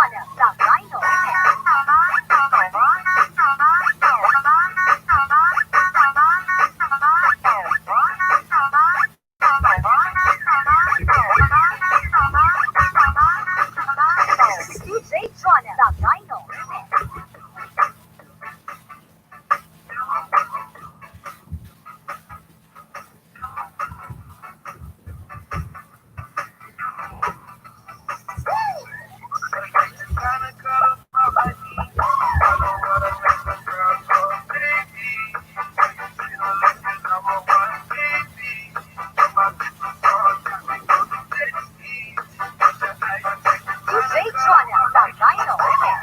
Joanna, the Rhino Remix. DJ Joanna, the Rhino Remix. DJ Joanna, the Rhino Remix.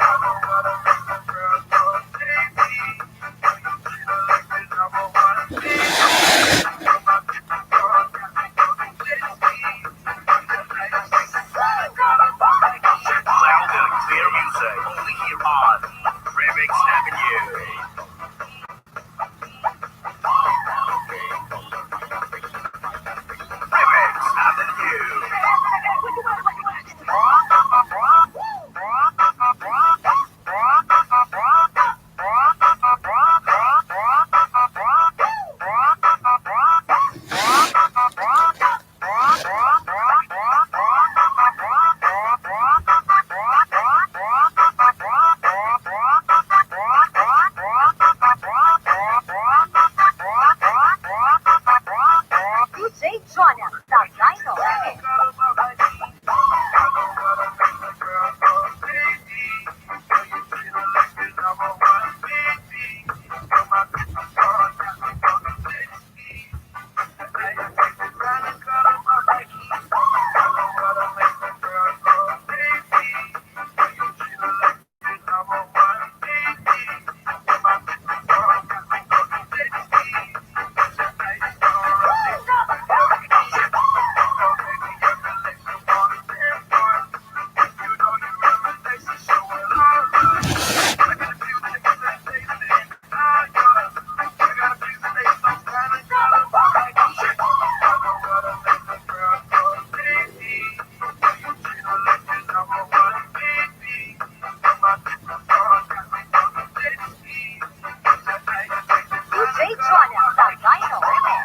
Loud and clear music, only here on Remix Avenue. Remix Avenue. DJ Joanna, the Rhino Remix. DJ Joanna, the Rhino Remix.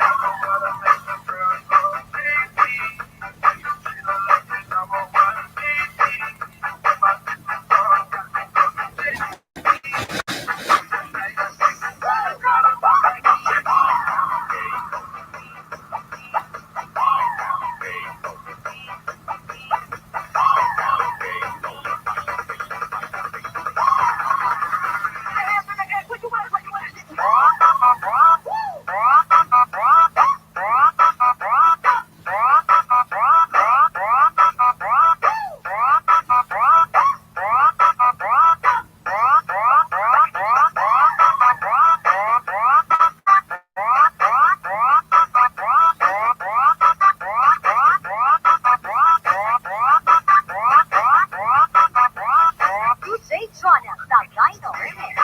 DJ Joanna, the Rhino Remix.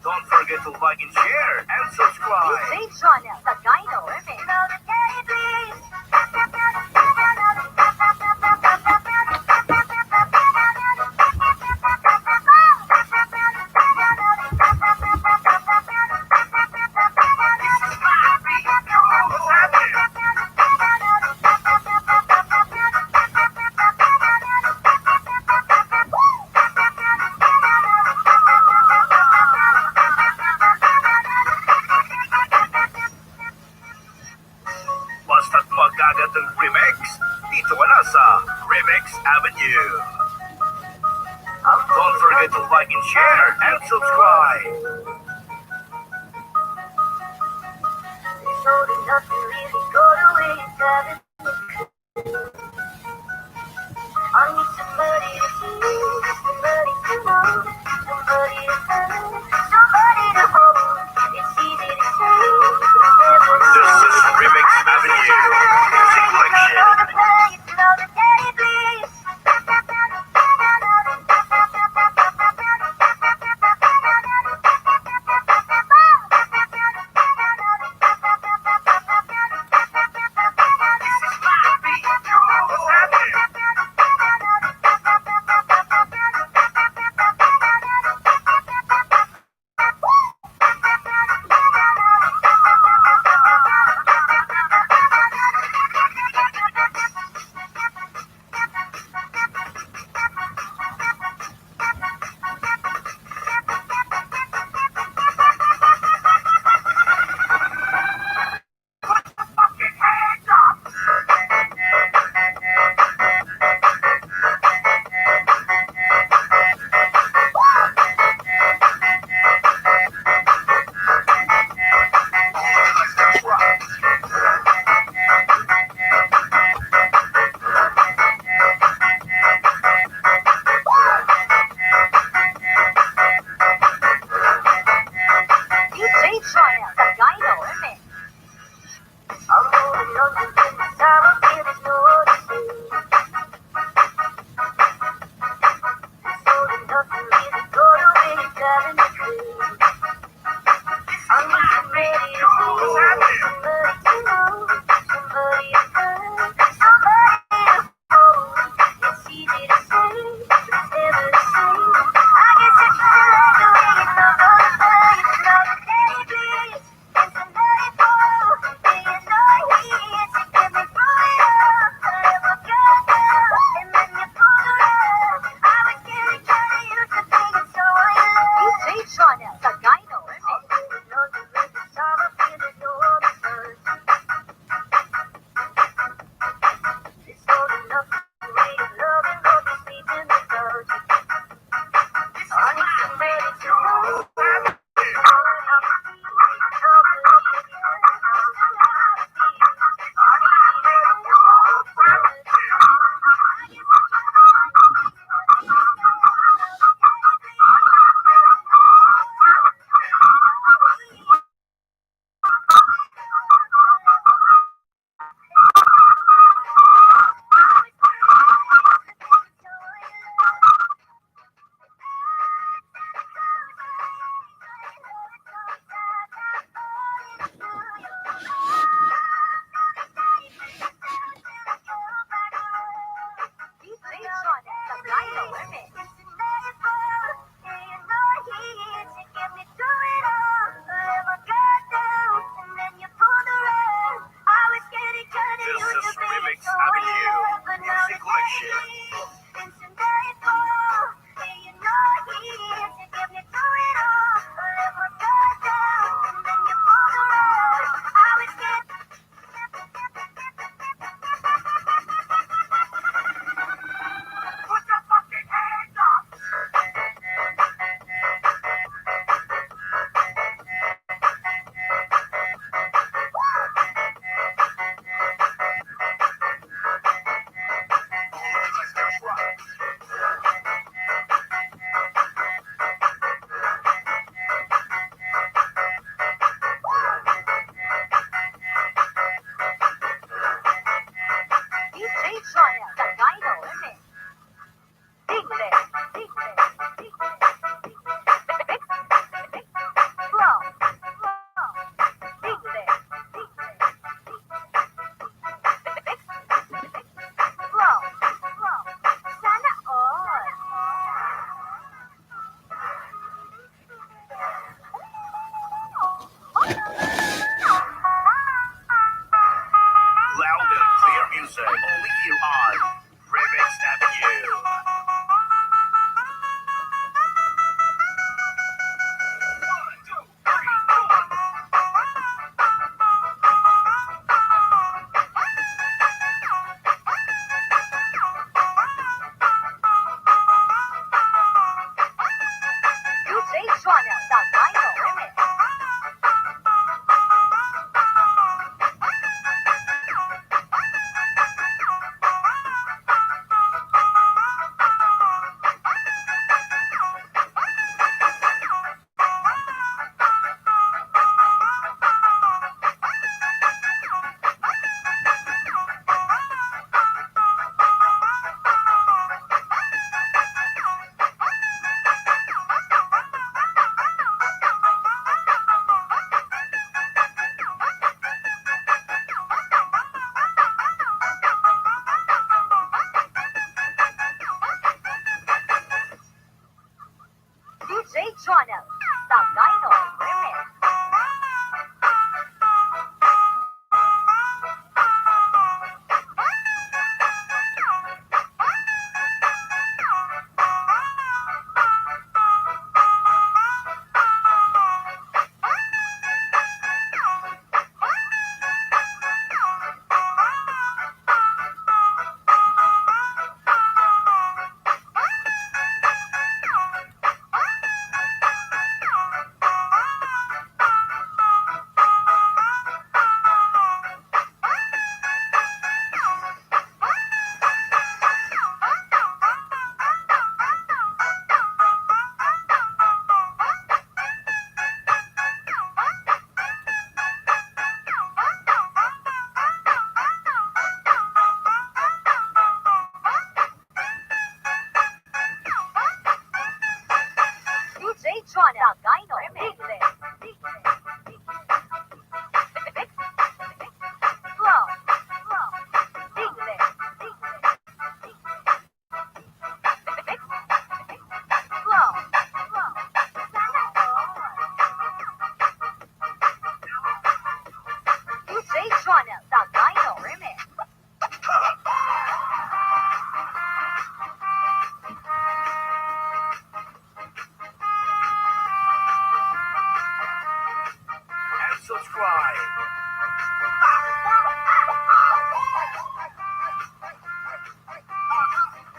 Don't forget to like and share and subscribe. DJ Joanna, the Rhino Remix. Basta't magkagat ng remix, dito ka na sa Remix Avenue. Don't forget to like and share and subscribe. I need somebody to see, somebody to know, somebody to find, somebody to hold. It's easy to say.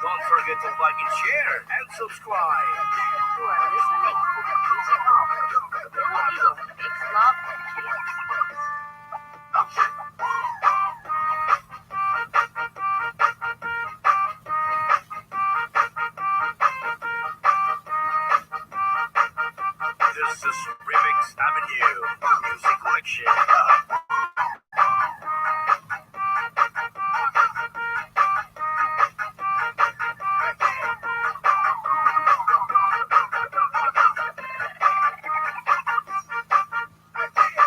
Don't forget to like and share and subscribe. You are listening to the music of Filipino Mix Love and Kids. This is Remix Avenue Music Collection.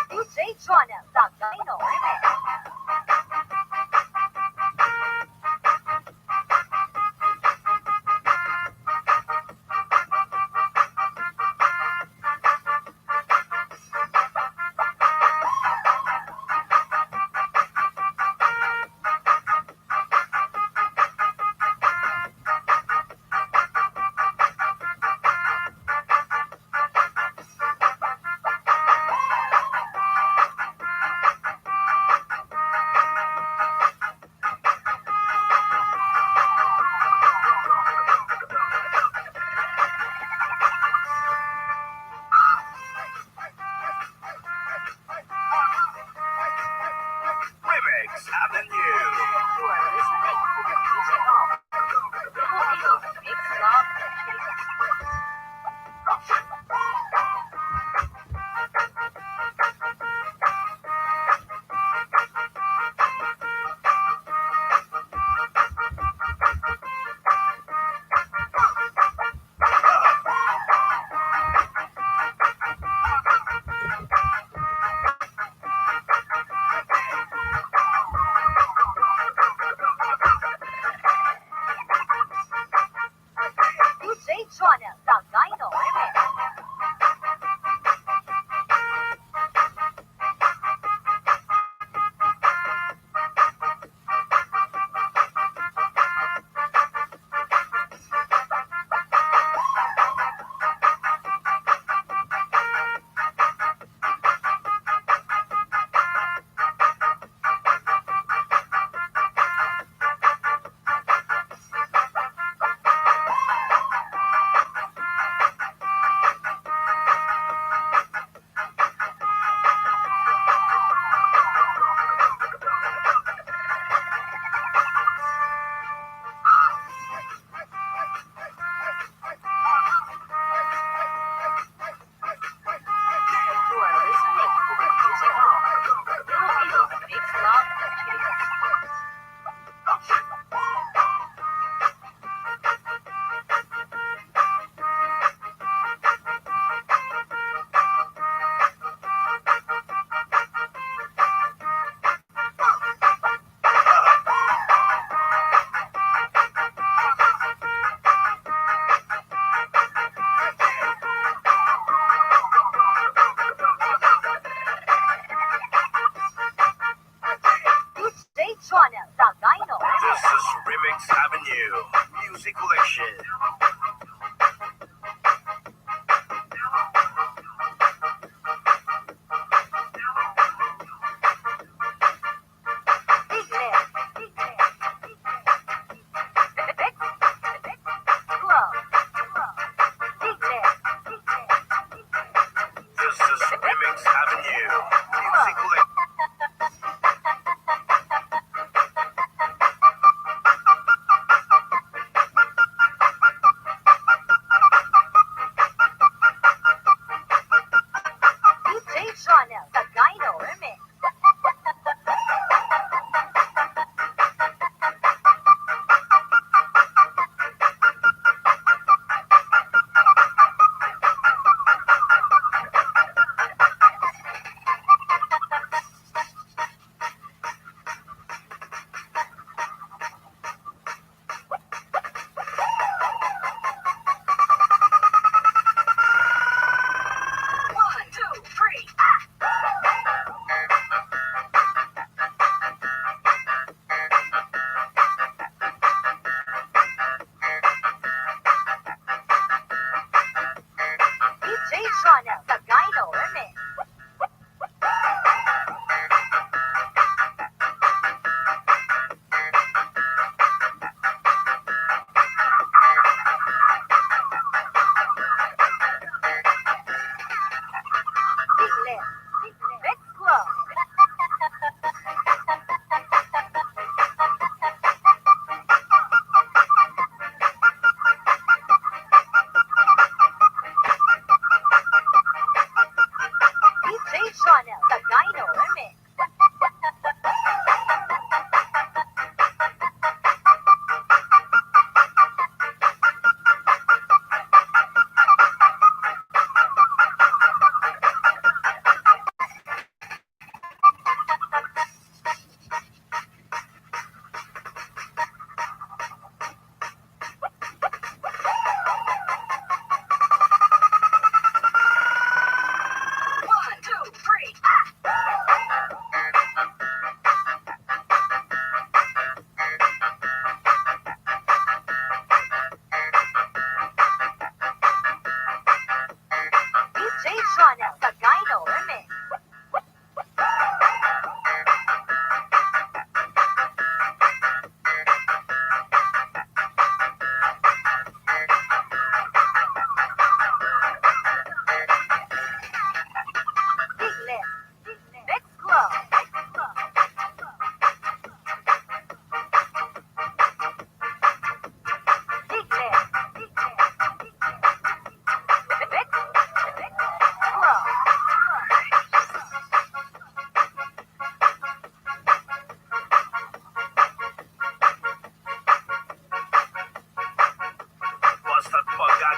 DJ Jonah, the Dino Remix. Remix Avenue. You are listening to the music of Filipino Mix Love and Kids. DJ Jonah, the Dino Remix. You are listening to the music of Filipino Mix Love and Kids. DJ Jonah, the Dino This Remix. is Remix Avenue Music Collection. This is Remix Avenue Music Collection.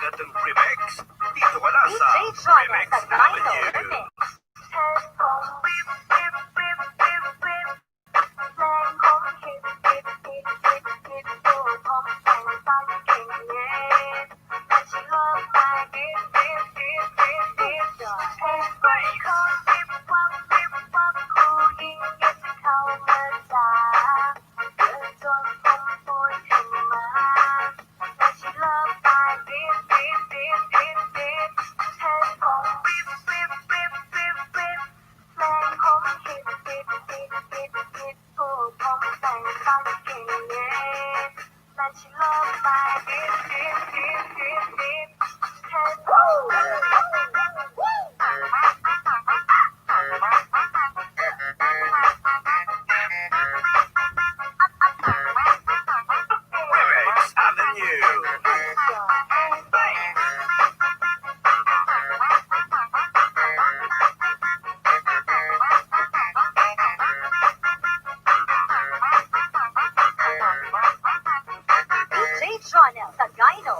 agad ng remix. Dito ka na sa DJ Johnny Remix sa Dino Avenue. Remix. Hand kong whip, whip, whip, whip, whip. แรงของฮิตฮิตฮิตฮิตฮิตดูผมแต่งฟังเก่งเย่แต่ฉันเลิกไปดิบดิบดิบดิบดิบเพลงใหม่ของวิบวับวิบวับคู่ยิ่งอยากจะเข้ามาจ้าเดินจนผมปวดขึ้นมาแต่ฉันเลิกไปดิบดิบดิบดิบดิบเพลงของวิบวิบวิบวิบวิบ แรงผมฮิตฮิตฮิตฮิตฮิตผู้ผมแต่งฟังเก่งเย่แต่ฉันเลิกไปดิบดิบดิบดิบดิบแค่ดู Remix Avenue. DJ Johnny sa Dino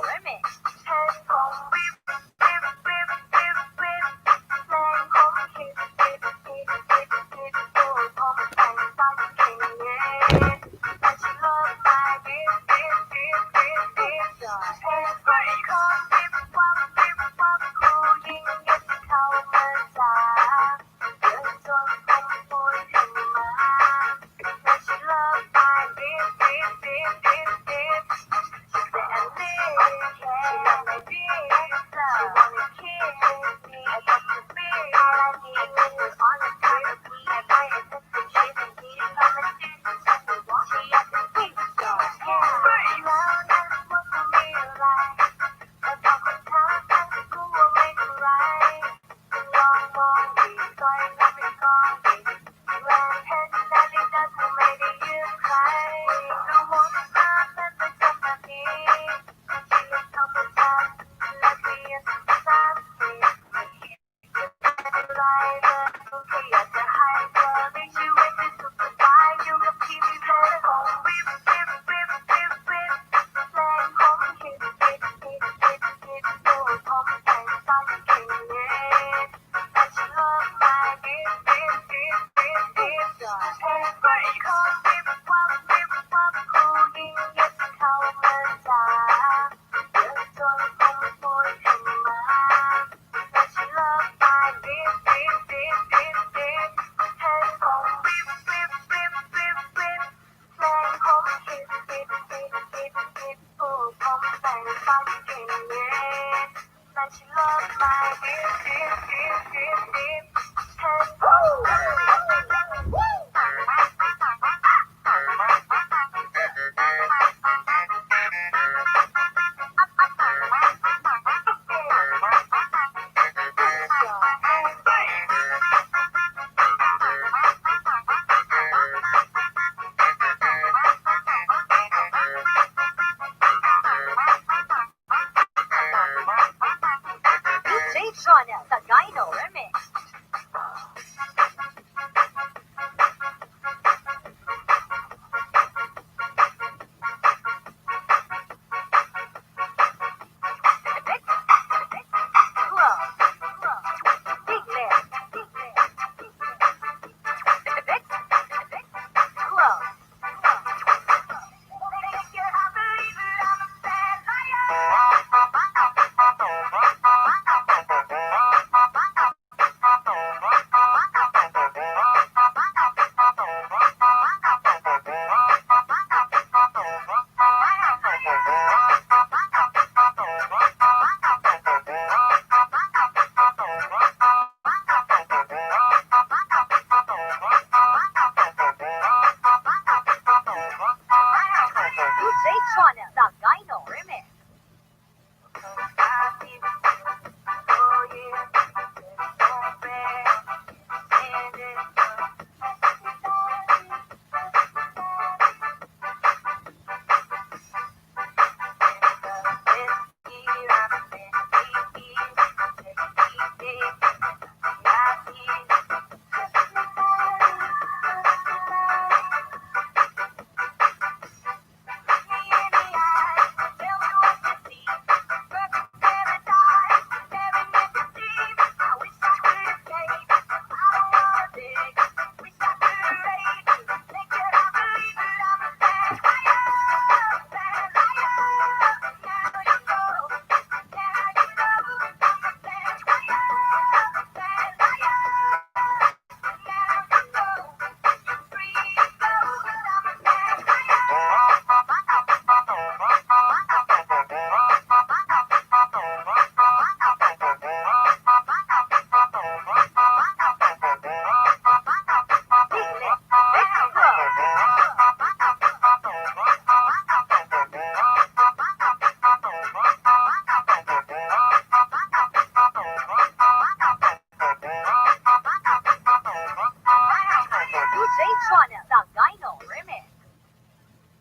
Channel, the Gyno Remix.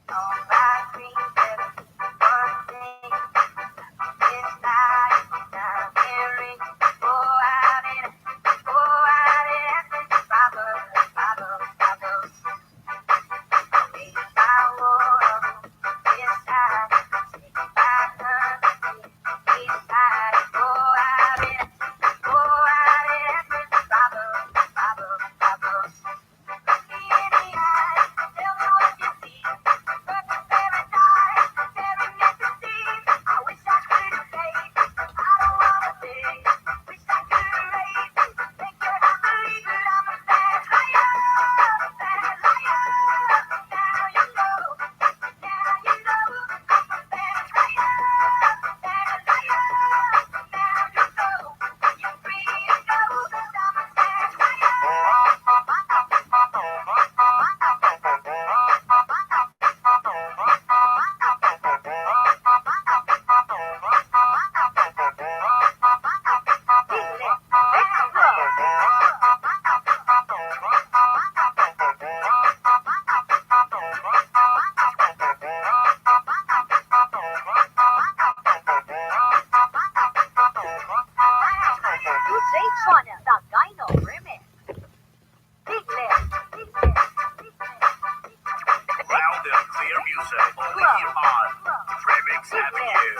On my dreams, there's one thing inside. I'm hearing, oh, out and bubble, bubble, bubble. Make my world inside. Take my country inside. Go out and bubble, bubble, bubble. Look me in the eye, tell me what you see. Perfect paradise, staring at the sea. I wish I could escape. I don't wanna think. Wish I could erase. Make your heart believe that I'm a bad liar, bad liar. Now you know, I'm a bad liar, bad liar. Now you know, you're free to go 'cause I'm a bad DJ Channel, the Gyno Remix. Big Lips, Big Lips, Big Lips. Loud and clear music only here on Remix Avenue.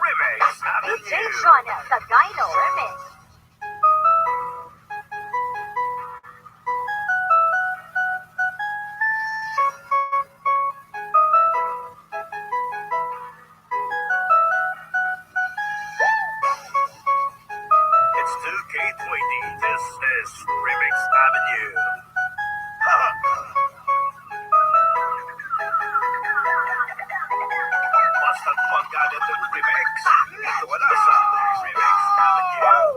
Remix DJ Avenue. Channel, the Gyno Remix. It's 2K20. This is Remix Avenue. Basta't magkagat ng remix, dito wala sa Remix Avenue.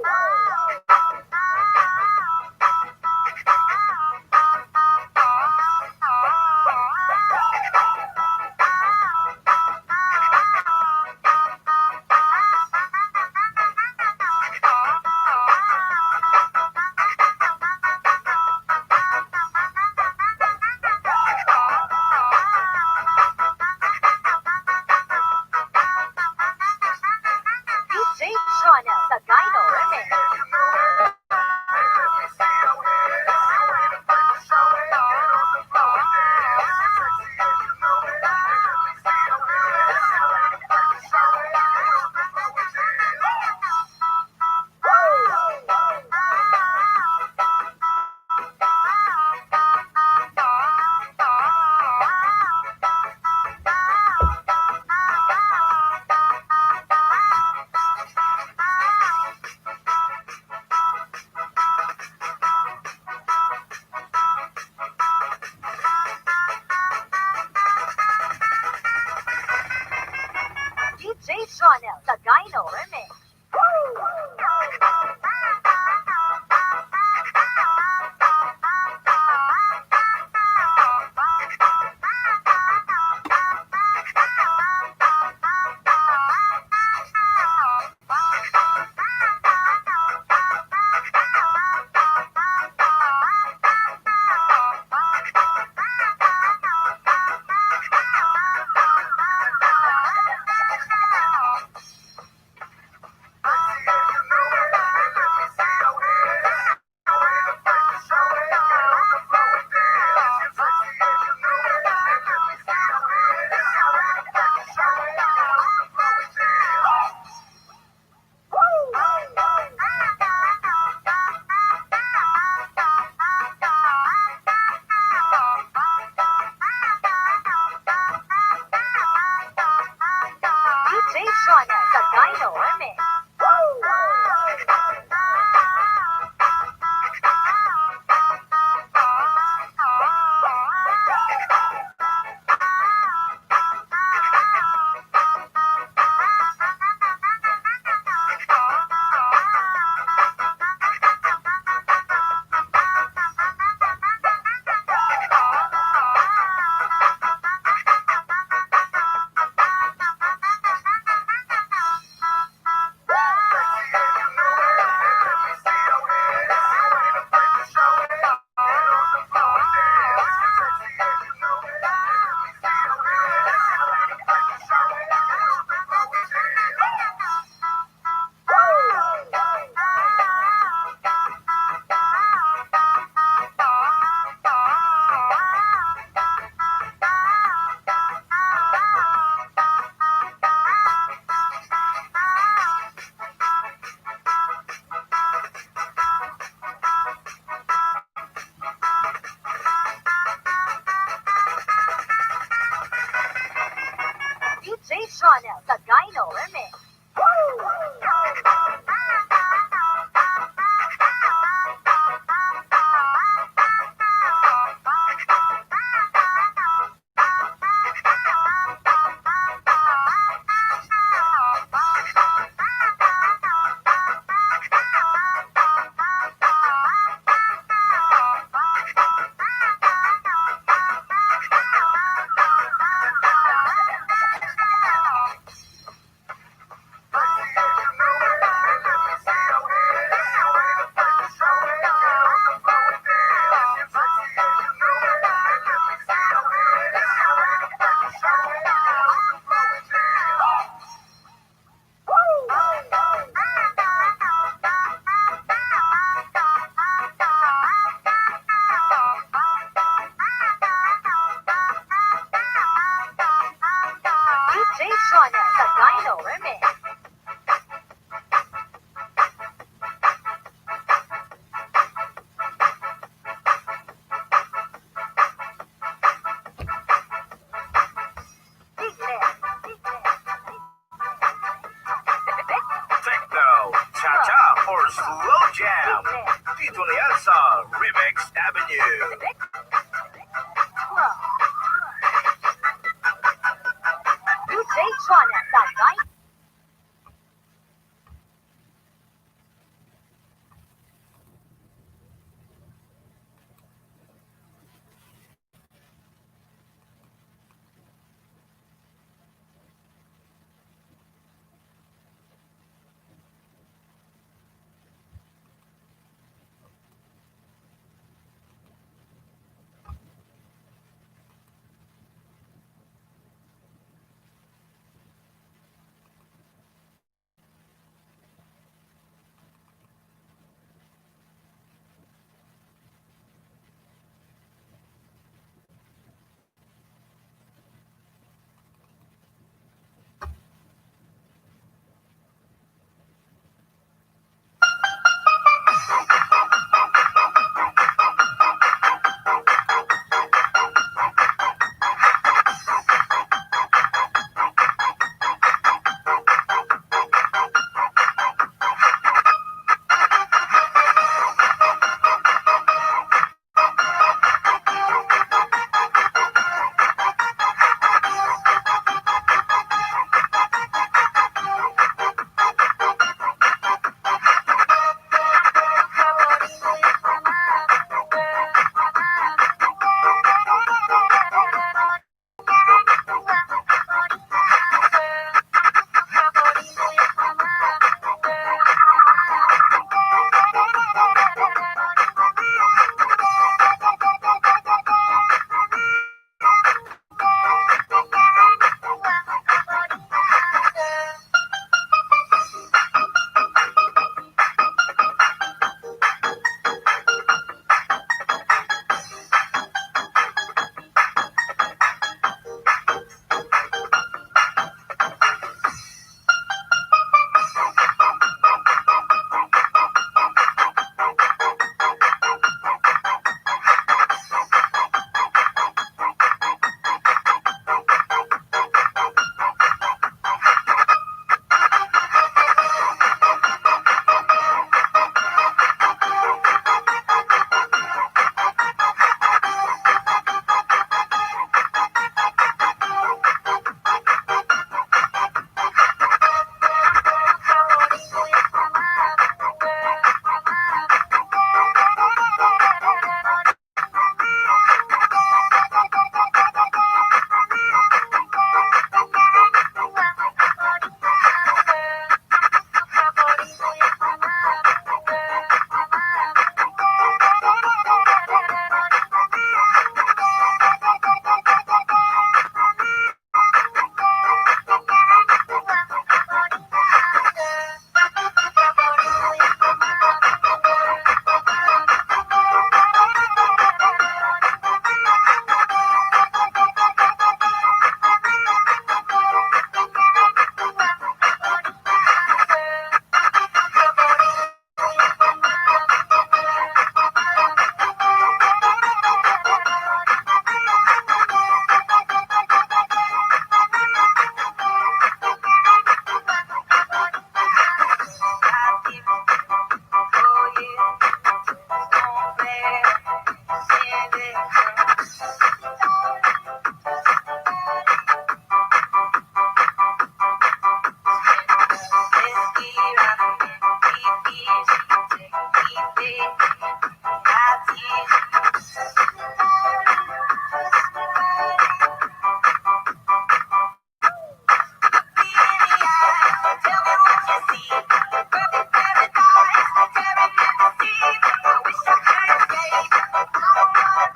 DJ Channel, the Gyno Remix.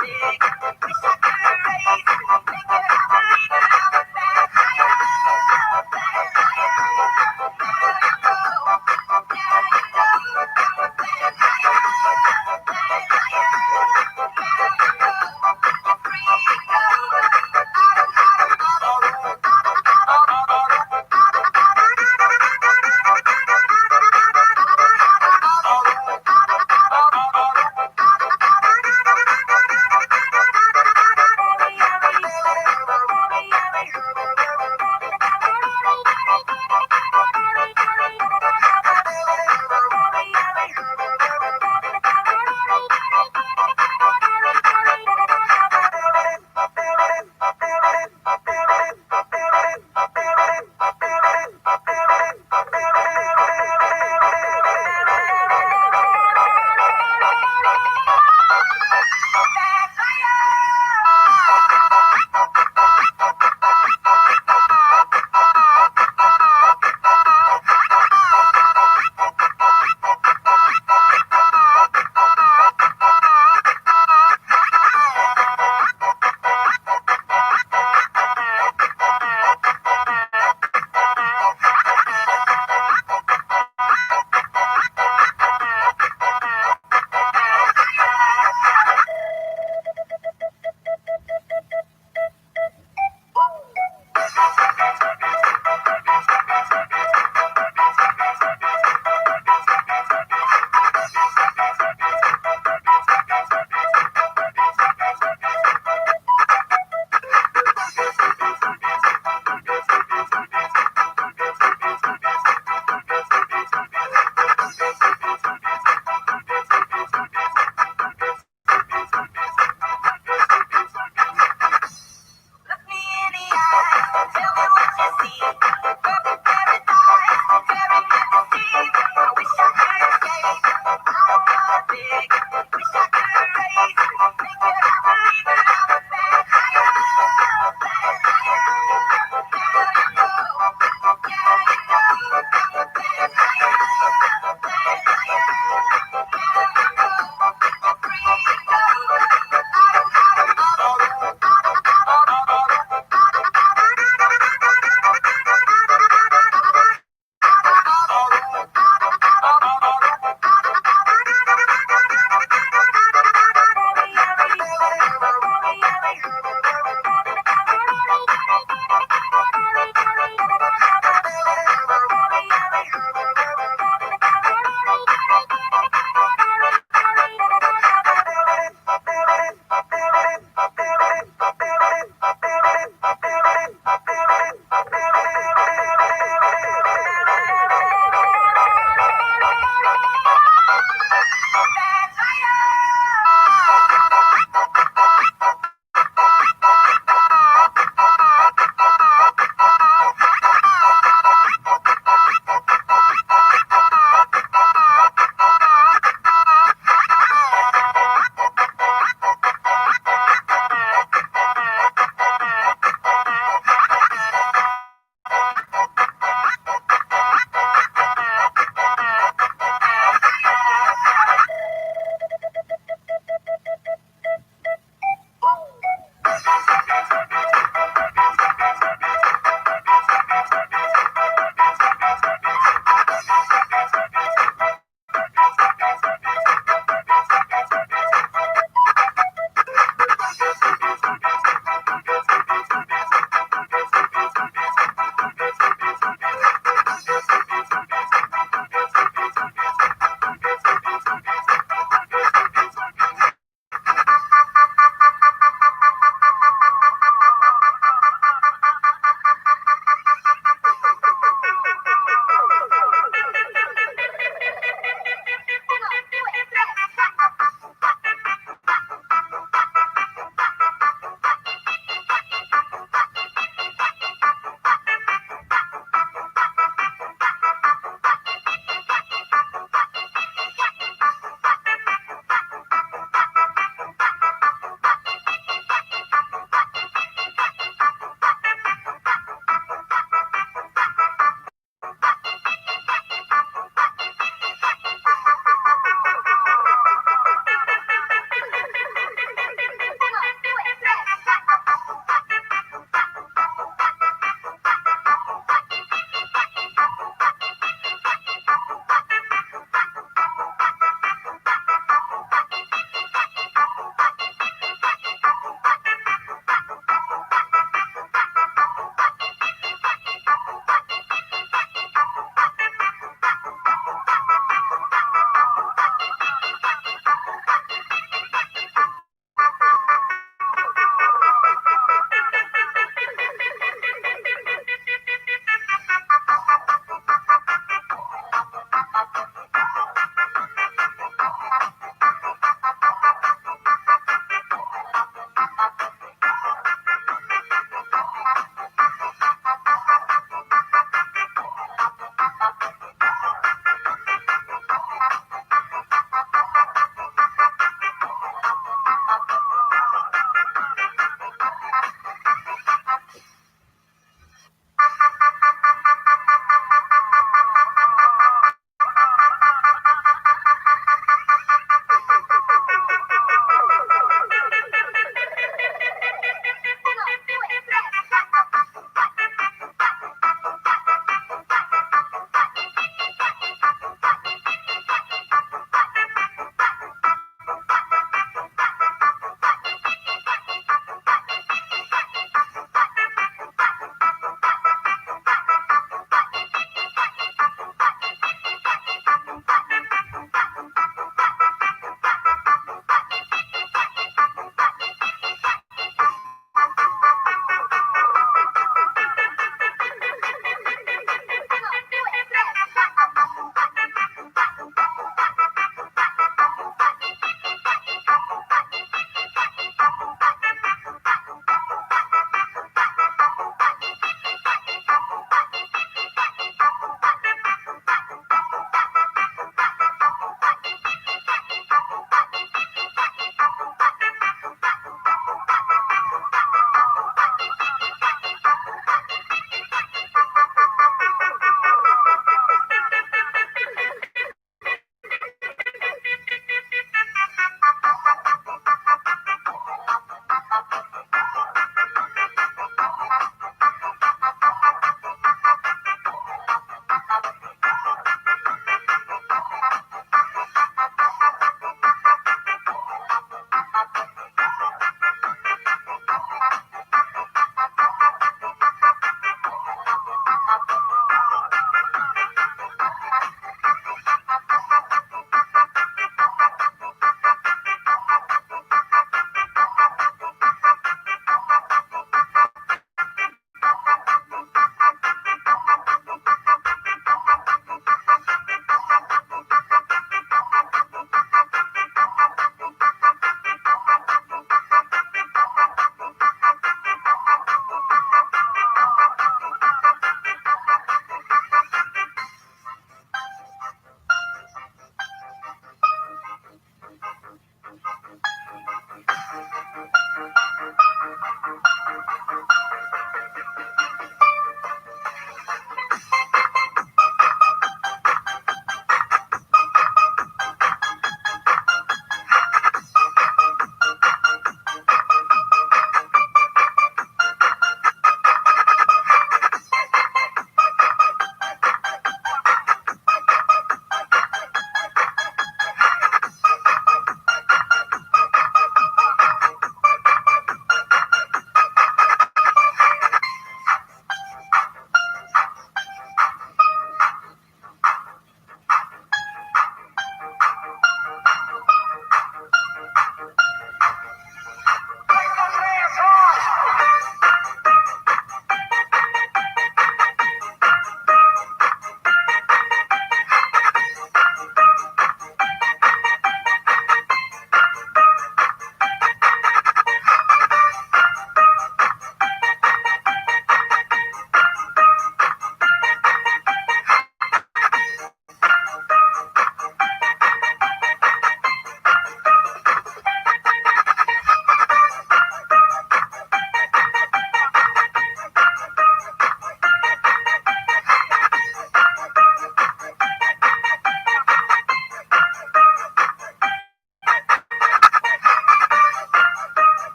adik.